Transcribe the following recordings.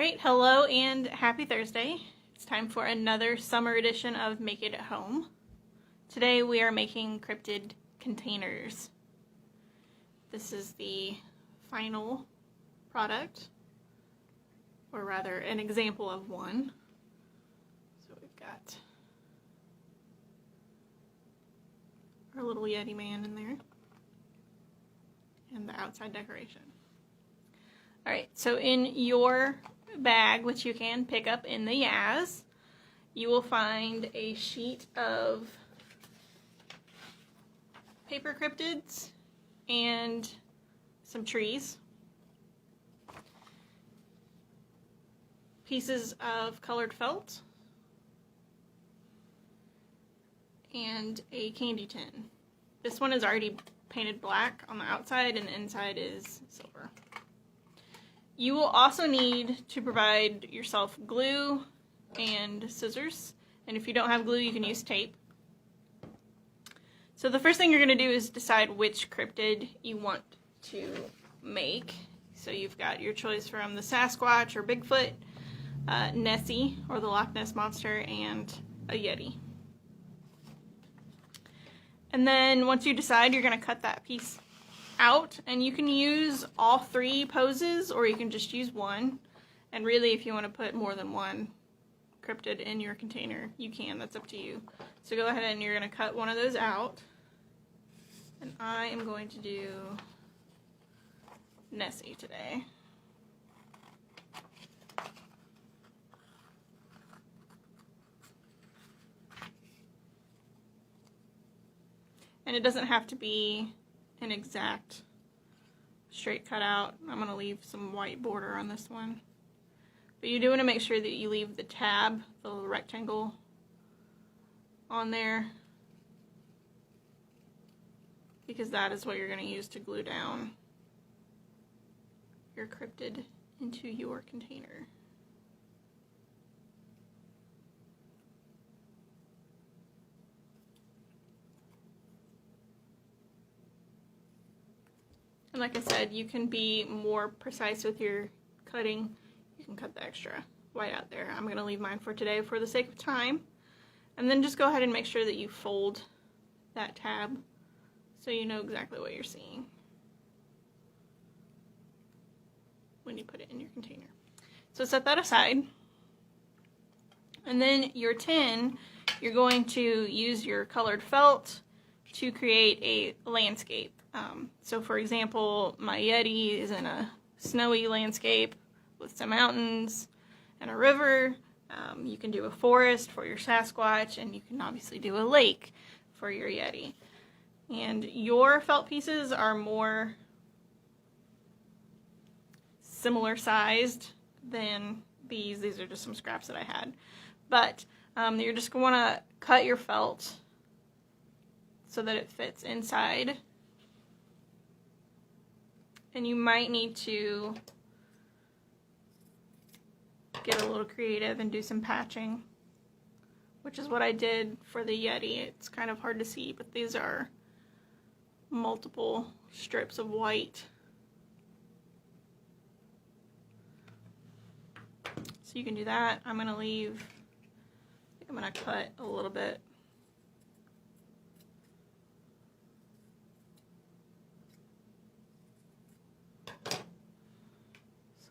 Alright, hello and happy Thursday. It's time for another summer edition of Make It at Home. Today we are making cryptid containers. This is the final product, or rather an example of one. So we've got our little Yeti man in there and the outside decoration. Alright, so in your bag, which you can pick up in the Yaz, you will find a sheet of paper cryptids and some trees, pieces of colored felt, and a candy tin. This one is already painted black on the outside and the inside is silver. You will also need to provide yourself glue and scissors, and if you don't have glue you can use tape. So the first thing you're going to do is decide which cryptid you want to make. So you've got your choice from the Sasquatch or Bigfoot, Nessie or the Loch Ness Monster, and a Yeti. And then once you decide, you're going to cut that piece out, and you can use all three poses or you can just use one, and really if you want to put more than one cryptid in your container you can, that's up to you. So go ahead and you're going to cut one of those out, and I am going to do Nessie today. And it doesn't have to be an exact straight cutout. I'm going to leave some white border on this one. But you do want to make sure that you leave the tab, the little rectangle, on there, because that is what you're going to use to glue down your cryptid into your container. And like I said, you can be more precise with your cutting. You can cut the extra white out there. I'm going to leave mine for today for the sake of time. And then just go ahead and make sure that you fold that tab so you know exactly what you're seeing when you put it in your container. So set that aside. And then your tin, you're going to use your colored felt to create a landscape. So for example, my Yeti is in a snowy landscape with some mountains and a river. You can do a forest for your Sasquatch, and you can obviously do a lake for your Yeti. And your felt pieces are more similar sized than these. These are just some scraps that I had. But you're just going to want to cut your felt so that it fits inside. And you might need to get a little creative and do some patching, which is what I did for the Yeti. It's kind of hard to see, but these are multiple strips of white. So you can do that. I'm going to leave, I think I'm going to cut a little bit.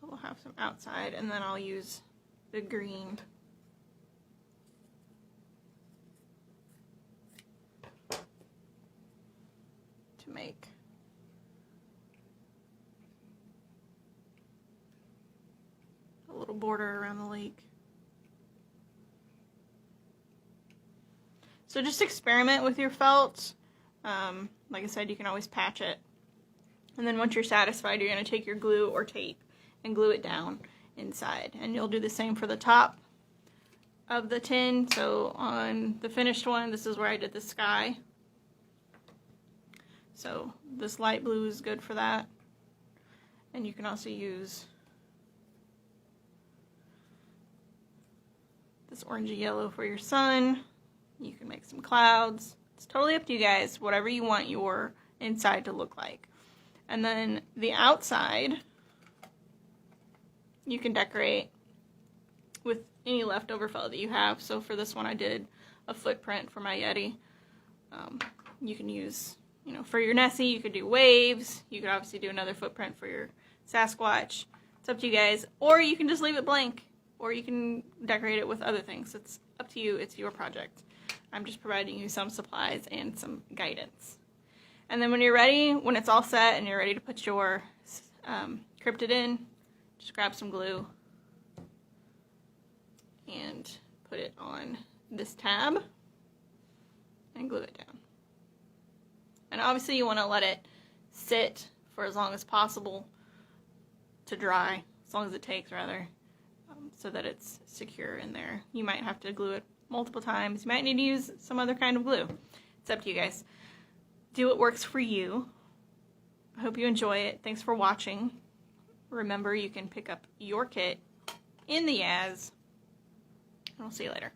We'll have some outside, and then I'll use the green to make a little border around the lake. So just experiment with your felt. Like I said, you can always patch it. And then once you're satisfied, you're going to take your glue or tape and glue it down inside. And you'll do the same for the top of the tin. So on the finished one, this is where I did the sky. So this light blue is good for that. And you can also use this orangey yellow for your sun. You can make some clouds. It's totally up to you guys, whatever you want your inside to look like. And then the outside, you can decorate with any leftover felt that you have. So for this one I did a footprint for my Yeti. You can use, you know, for your Nessie, you could do waves. You could obviously do another footprint for your Sasquatch. It's up to you guys. Or you can just leave it blank. Or you can decorate it with other things. It's up to you. It's your project. I'm just providing you some supplies and some guidance. And then when you're ready, when it's all set and you're ready to put your Cryptid in, just grab some glue and put it on this tab and glue it down. And obviously you want to let it sit for as long as possible to dry, as long as it takes rather, so that it's secure in there. You might have to glue it multiple times. You might need to use some other kind of glue. It's up to you guys. Do what works for you. I hope you enjoy it. Thanks for watching. Remember, you can pick up your kit in the Yaz, and we'll see you later.